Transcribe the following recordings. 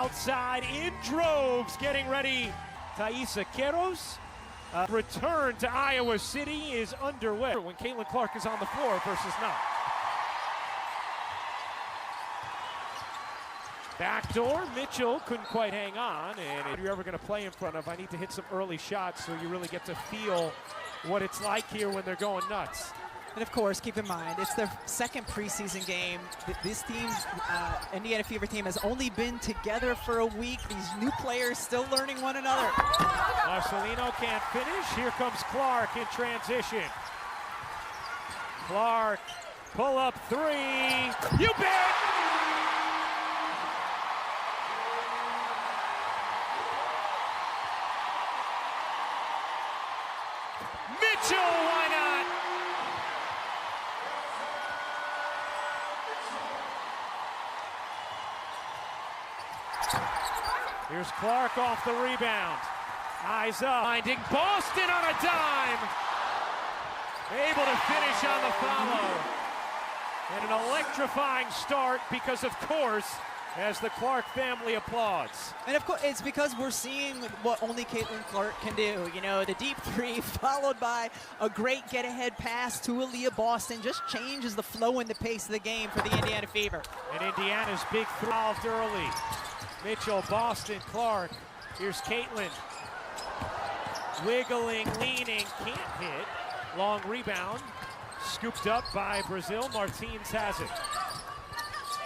Outside in droves, getting ready. Thaisa Queiroz. Return to Iowa City is underway when Caitlin Clark is on the floor versus not. Backdoor, Mitchell couldn't quite hang on, and if you're ever going to play in front of, I need to hit some early shots so you really get to feel what it's like here when they're going nuts. And of course, keep in mind, it's their second preseason game. This team's Indiana Fever team has only been together for a week. These new players still learning one another. Marcelino can't finish. Here comes Clark in transition. Clark, pull up three. You bet! Mitchell, why not? Here's Clark off the rebound. Eyes up, finding Boston on a dime. Able to finish on the follow. And an electrifying start because, of course, as the Clark family applauds. And of course, it's because we're seeing what only Caitlin Clark can do. You know, the deep three followed by a great get-ahead pass to Aaliyah Boston just changes the flow and the pace of the game for the Indiana Fever. And Indiana's big throw early. Mitchell, Boston, Clark. Here's Caitlin. Wiggling, leaning, can't hit. Long rebound. Scooped up by Brazil. Martins has it.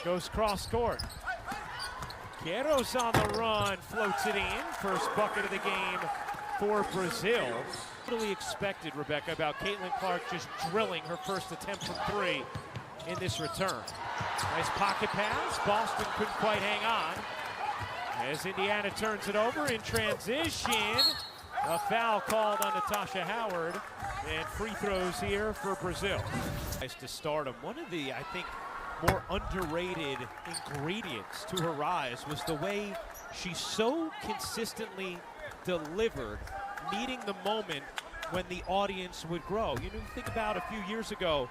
Goes cross court. Queiroz on the run, floats it in. First bucket of the game for Brazil. Totally expected, Rebecca, about Caitlin Clark just drilling her first attempt from three in this return. Nice pocket pass. Boston couldn't quite hang on. As Indiana turns it over in transition, a foul called on Natasha Howard, and free throws here for Brazil. Nice to start him. One of the, I think, more underrated ingredients to her rise was the way she so consistently delivered, meeting the moment when the audience would grow. You know, think about a few years ago,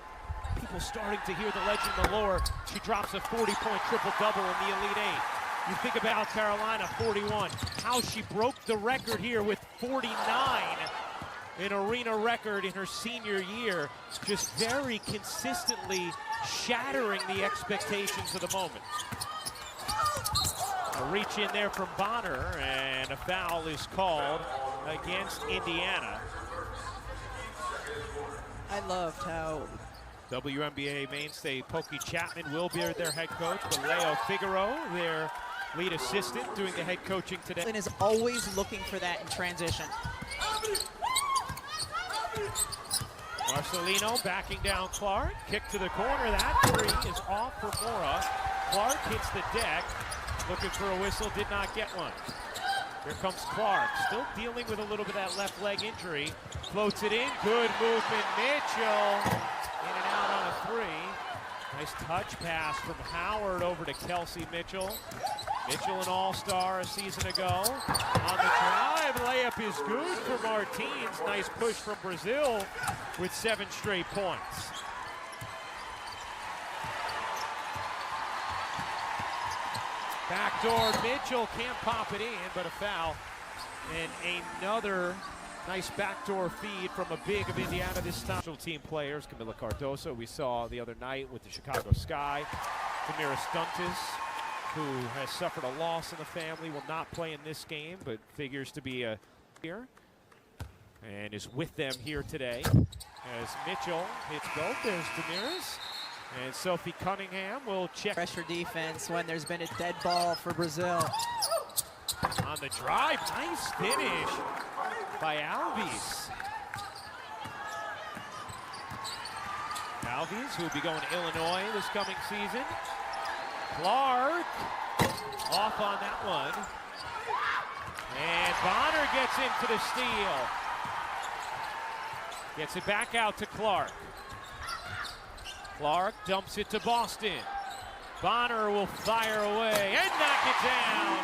people starting to hear the legend of the lore. She drops a 40-point triple-double in the Elite Eight. You think about Carolina, 41. How she broke the record here with 49, an arena record in her senior year, just very consistently shattering the expectations of the moment. A reach in there from Bonner, and a foul is called against Indiana. I loved how WNBA mainstay Pokey Chapman will be their head coach, but Leo Figueroa, their lead assistant, doing the head coaching today. And is always looking for that in transition. Marcelino backing down Clark. Kick to the corner. That three is off for Mora. Clark hits the deck. Looking for a whistle. Did not get one. Here comes Clark. Still dealing with a little bit of that left leg injury. Floats it in. Good movement. Mitchell. In and out on a three. Nice touch pass from Howard over to Kelsey Mitchell. Mitchell, an all-star a season ago. On the drive, layup is good for Martins. Nice push from Brazil with 7 straight points. Backdoor, Mitchell can't pop it in, but a foul. And another nice backdoor feed from a big of Indiana this time. Special team players, Camila Cardoso, we saw the other night with the Chicago Sky. Damiris Stuntis, who has suffered a loss in the family, will not play in this game, but figures to be here. And is with them here today. As Mitchell hits both, there's Damiris. And Sophie Cunningham will check. Pressure defense when there's been a dead ball for Brazil. On the drive, nice finish by Alves. Alves, who will be going to Illinois this coming season. Clark off on that one. And Bonner gets into the steal. Gets it back out to Clark. Clark dumps it to Boston. Bonner will fire away and knock it down.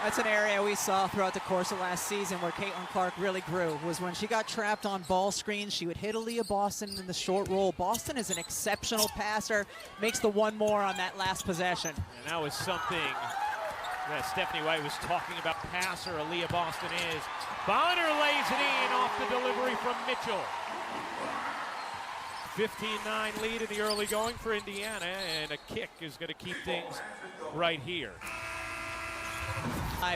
That's an area we saw throughout the course of last season where Caitlin Clark really grew, was when she got trapped on ball screens, she would hit Aaliyah Boston in the short roll. Boston is an exceptional passer, makes the one more on that last possession. And that was something that Stephanie White was talking about. Passer Aaliyah Boston is. Bonner lays it in off the delivery from Mitchell. 15-9 lead in the early going for Indiana, and a kick is going to keep things right here.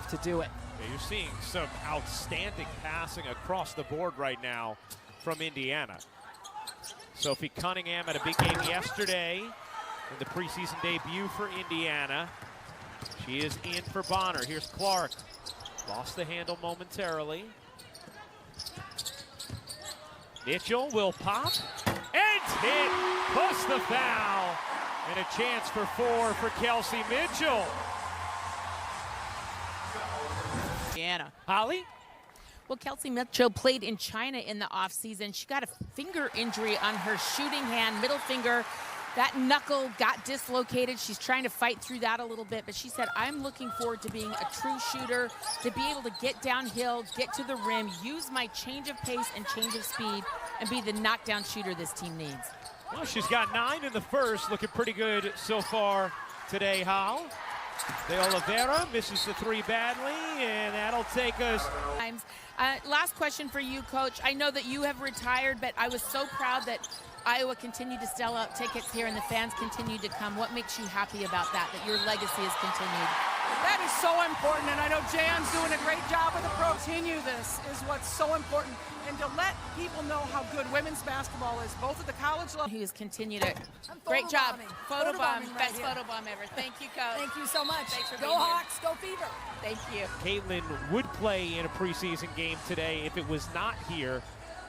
To do it. Yeah, you're seeing some outstanding passing across the board right now from Indiana. Sophie Cunningham had a big game yesterday in the preseason debut for Indiana. She is in for Bonner. Here's Clark. Lost the handle momentarily. Mitchell will pop and hit, plus the foul. And a chance for 4 for Kelsey Mitchell. Indiana. Holly? Well, Kelsey Mitchell played in China in the offseason. She got a finger injury on her shooting hand, middle finger. That knuckle got dislocated. She's trying to fight through that a little bit, but she said, I'm looking forward to being a true shooter, to be able to get downhill, get to the rim, use my change of pace and change of speed, and be the knockdown shooter this team needs. Well, she's got 9 in the first, looking pretty good so far today, Hal. De Oliveira misses the 3 badly, and that'll take us. Last question for you, Coach. I know that you have retired, but I was so proud that Iowa continued to sell out tickets here and the fans continued to come. What makes you happy about that your legacy has continued? That is so important, and I know Jan's doing a great job with the pro. Continue this is what's so important, and to let people know how good women's basketball is, both at the college level. He has continued it. Great job. Photobomb, best right photobomb ever. Thank you, Coach. Thank you so much. Thanks for Go being Hawks, go Fever. Thank you. Caitlin would play in a preseason game today if it was not here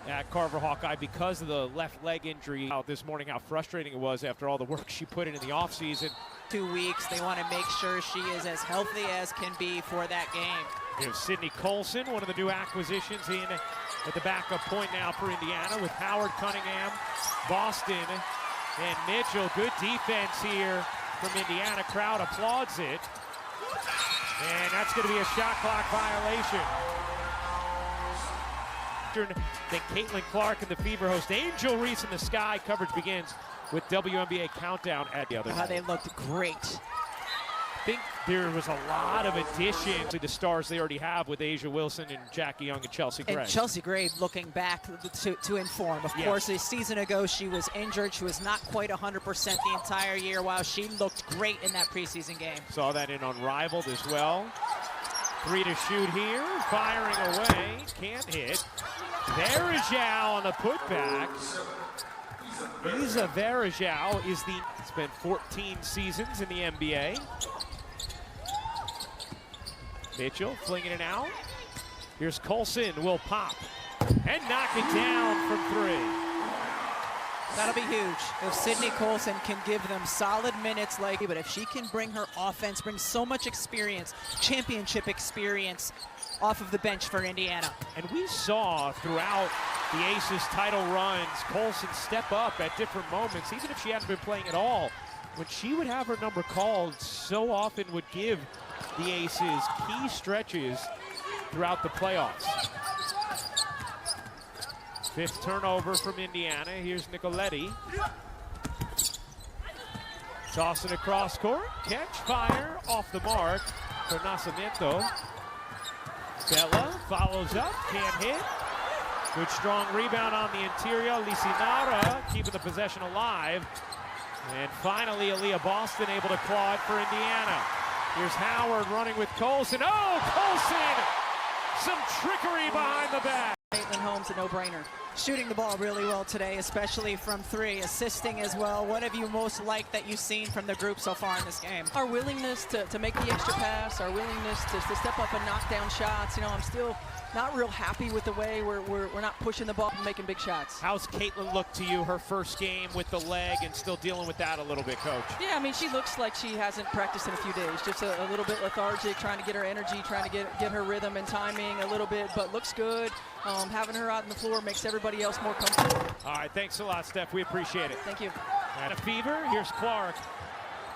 at Carver Hawkeye because of the left leg injury out this morning. How frustrating it was after all the work she put in the offseason. 2 weeks, they want to make sure she is as healthy as can be for that game. We have Sydney Colson, one of the new acquisitions, in at the backup point now for Indiana with Howard, Cunningham, Boston, and Mitchell. Good defense here from Indiana. Crowd applauds it. And that's going to be a shot clock violation. Then Caitlin Clark and the Fever host Angel Reese in the sky. Coverage begins with WNBA Countdown at the other. How they looked great. I think there was a lot of addition to the stars they already have with Asia Wilson and Jackie Young and Chelsea Gray. And Chelsea Gray looking back to inform. Of course, a season ago she was injured. She was not quite 100% the entire year, while she looked great in that preseason game. Saw that in Unrivaled as well. 3 to shoot here, firing away, can't hit. Verajao on the putback. Isa Verajao is spent 14 seasons in the NBA. Mitchell flinging it out. Here's Colson, will pop and knock it down from 3. That'll be huge if Sydney Colson can give them solid minutes but if she can bring her offense, bring so much experience, championship experience off of the bench for Indiana. And we saw throughout the Aces title runs, Colson step up at different moments, even if she hadn't been playing at all. When she would have her number called, so often would give the Aces key stretches throughout the playoffs. 5th turnover from Indiana. Here's Nicoletti. Tossing across court. Catch, fire, off the mark for Nascimento. Bella follows up, can't hit. Good strong rebound on the interior. Licinara keeping the possession alive. And finally, Aaliyah Boston able to claw it for Indiana. Here's Howard running with Colson. Oh, Colson! Some trickery behind the back. Caitlin Holmes, a no-brainer. Shooting the ball really well today, especially from 3, assisting as well. What have you most liked that you've seen from the group so far in this game? Our willingness to make the extra pass, our willingness to step up and knock down shots. You know, I'm still not real happy with the way we're not pushing the ball and making big shots. How's Caitlin look to you, her first game with the leg and still dealing with that a little bit, Coach? Yeah, I mean, she looks like she hasn't practiced in a few days. Just a little bit lethargic, trying to get her energy, trying to get her rhythm and timing a little bit, but looks good. Having her out on the floor makes everybody else more comfortable. All right, thanks a lot, Steph. We appreciate it. Thank you. And a Fever, here's Clark.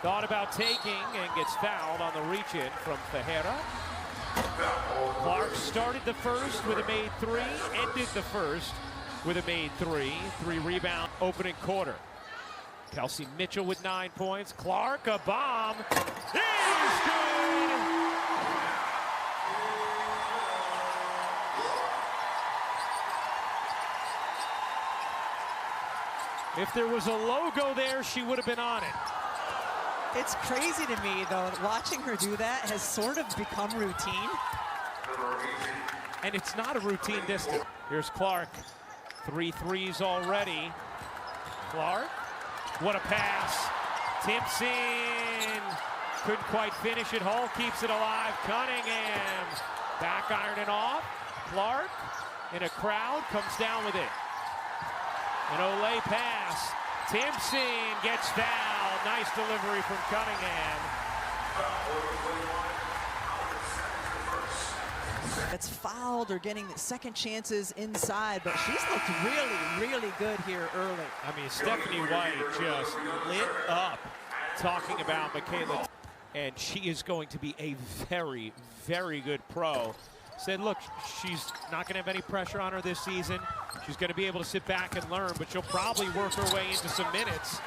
Thought about taking and gets fouled on the reach-in from Ferreira. Clark started the first with a made three, ended the first with a made three. 3 rebound opening quarter. Kelsey Mitchell with 9 points. Clark, a bomb. Is good! If there was a logo there, she would have been on it. It's crazy to me, though, watching her do that has sort of become routine. And it's not a routine distance. Here's Clark. 3 threes already. Clark, what a pass. Timpson couldn't quite finish it. Hull keeps it alive. Cunningham back ironing off. Clark in a crowd comes down with it. An Olay pass. Timpson gets fouled. Nice delivery from Cunningham. That's fouled or getting second chances inside, but she's looked really, really good here early. I mean, Stephanie White just lit up talking about Michaela, and she is going to be a very, very good pro. Said, look, she's not going to have any pressure on her this season. She's going to be able to sit back and learn, but she'll probably work her way into some minutes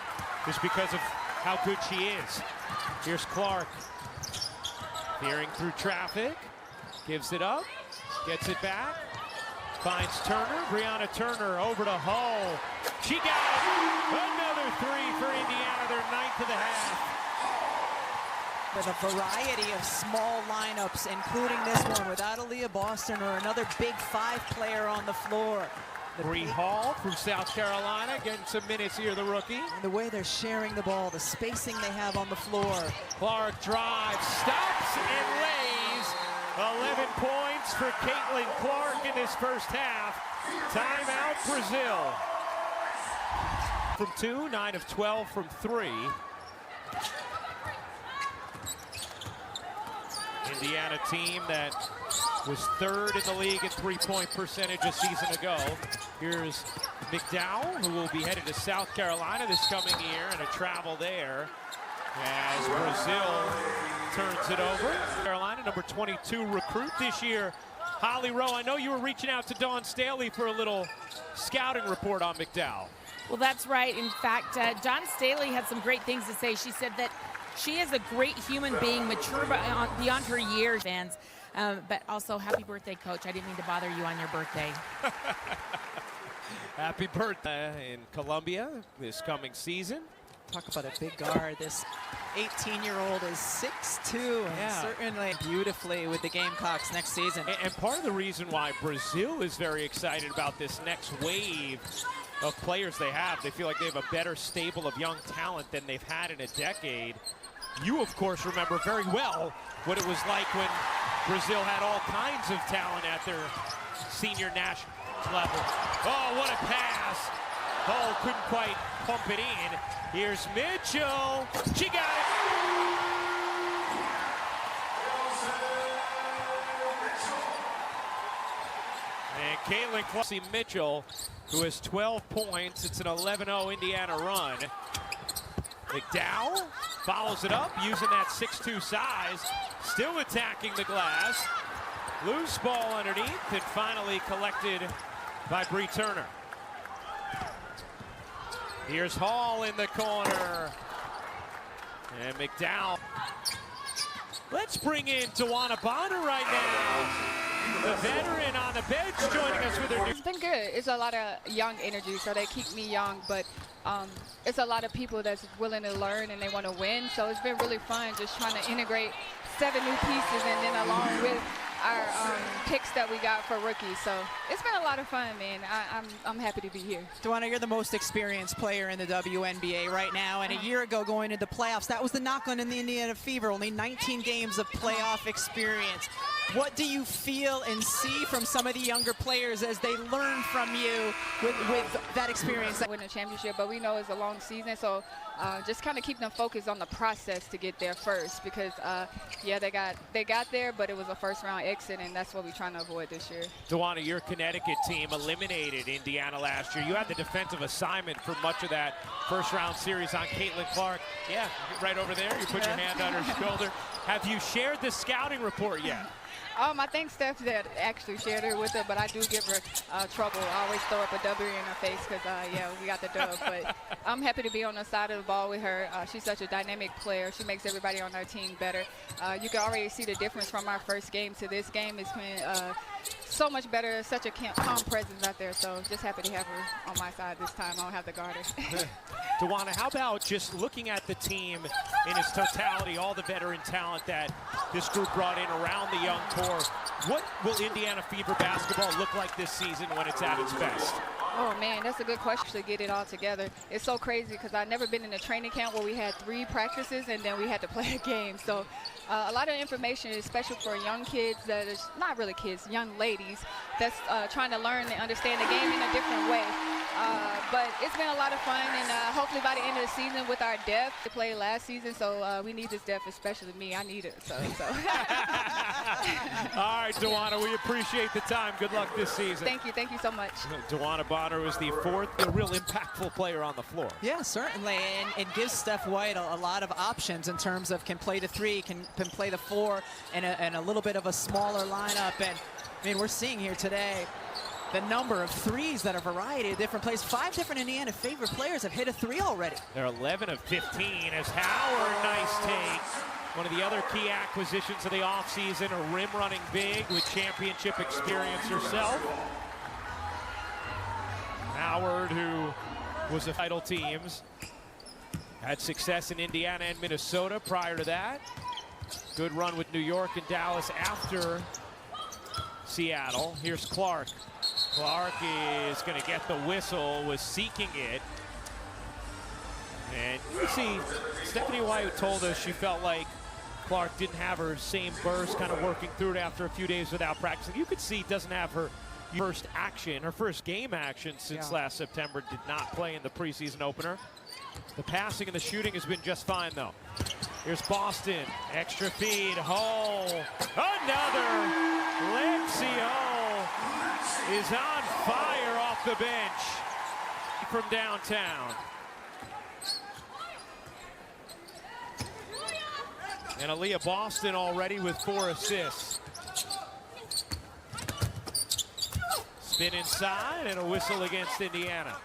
just because of how good she is. Here's Clark, veering through traffic, gives it up, gets it back, finds Turner, Brianna Turner over to Hull. She got it! Another 3 for Indiana, their 9th of the half. With a variety of small lineups, including this one, without Aaliyah Boston or another big 5 player on the floor. Bree Hall from South Carolina getting some minutes here, the rookie. And the way they're sharing the ball, the spacing they have on the floor. Clark drives, stops, and lays. 11 points for Caitlin Clark in this first half. Timeout, Brazil. From 2, 9 of 12 from 3. Indiana team that was 3rd in the league in 3-point percentage a season ago. Here's McDowell, who will be headed to South Carolina this coming year, and a travel there as Brazil turns it over. Carolina, number 22 recruit this year. Holly Rowe, I know you were reaching out to Dawn Staley for a little scouting report on McDowell. Well, that's right. In fact, Dawn Staley had some great things to say. She said that she is a great human being, mature beyond her years, fans. But also, happy birthday, Coach. I didn't mean to bother you on your birthday. Happy birthday in Columbia this coming season. Talk about a big guard. This 18-year-old is 6'2", and certainly beautifully with the Gamecocks next season. And part of the reason why Brazil is very excited about this next wave of players they have, they feel like they have a better stable of young talent than they've had in a decade. You, of course, remember very well what it was like when Brazil had all kinds of talent at their senior national level. Oh, what a pass. Hull couldn't quite pump it in. Here's Mitchell. She got it. And Caitlin Kelsey Mitchell, who has 12 points. It's an 11-0 Indiana run. McDowell follows it up using that 6'2" size. Still attacking the glass. Loose ball underneath and finally collected by Bree Turner. Here's Hall in the corner. And McDowell. Let's bring in Tawana Bonner right now. The veteran on the bench joining us with her new. It's been good. It's a lot of young energy, so they keep me young, but it's a lot of people that's willing to learn and they want to win. So it's been really fun just trying to integrate 7 new pieces and then along with our picks that we got for rookies. So it's been a lot of fun, man. I'm happy to be here. Tawana, you're the most experienced player in the WNBA right now, and a year ago going into the playoffs, that was the knock on in the Indiana Fever, only 19 games of playoff experience. What do you feel and see from some of the younger players as they learn from you with that experience? Win a championship, but we know it's a long season, so just kind of keep them focused on the process to get there first, because yeah, they got there, but it was a first-round exit, and that's what we're trying to avoid this year. Tawana, your Connecticut team eliminated Indiana last year. You had the defensive assignment for much of that first-round series on Caitlin Clark. Yeah, right over there. You put your hand on her shoulder. Have you shared the scouting report yet? I think Steph that actually shared it with her, but I do give her trouble. I always throw up a W in her face because, yeah, we got the dub. But I'm happy to be on the side of the ball with her. She's such a dynamic player. She makes everybody on our team better. You can already see the difference from our first game to this game. It's been so much better, such a calm presence out there. So just happy to have her on my side this time. I don't have to guard her. Tawana, how about just looking at the team in its totality, all the veteran talent that this group brought in around the young core? What will Indiana Fever basketball look like this season when it's at its best? Oh, man, that's a good question to get it all together. It's so crazy because I've never been in a training camp where we had 3 practices and then we had to play a game. So a lot of information is special for young kids that is not really kids, young ladies that's trying to learn and understand the game in a different way. But it's been a lot of fun, and hopefully by the end of the season with our depth, we played last season, so we need this depth, especially me. I need it. So. All right, Tawana, we appreciate the time. Good luck this season. Thank you so much. Tawana Bonner was the 4th, the real impactful player on the floor. Yeah, certainly, and it gives Steph White a lot of options in terms of can play the 3, can play the 4, and a little bit of a smaller lineup. And I mean, we're seeing here today the number of threes that are a variety of different plays. 5 different Indiana Fever players have hit a 3 already. They're 11 of 15 as Howard, nice take. One of the other key acquisitions of the offseason, a rim running big with championship experience herself. Howard, who was a title teams, had success in Indiana and Minnesota prior to that. Good run with New York and Dallas after Seattle. Here's Clark. Clark is going to get the whistle, was seeking it. And you see, Stephanie White told us she felt like Clark didn't have her same burst, kind of working through it after a few days without practicing. You could see doesn't have her first action, her first game action since last September. Did not play in the preseason opener. The passing and the shooting has been just fine, though. Here's Boston, extra feed, Hull, another. Lexi Hull is on fire off the bench from downtown. And Aaliyah Boston already with 4 assists. Spin inside and a whistle against Indiana.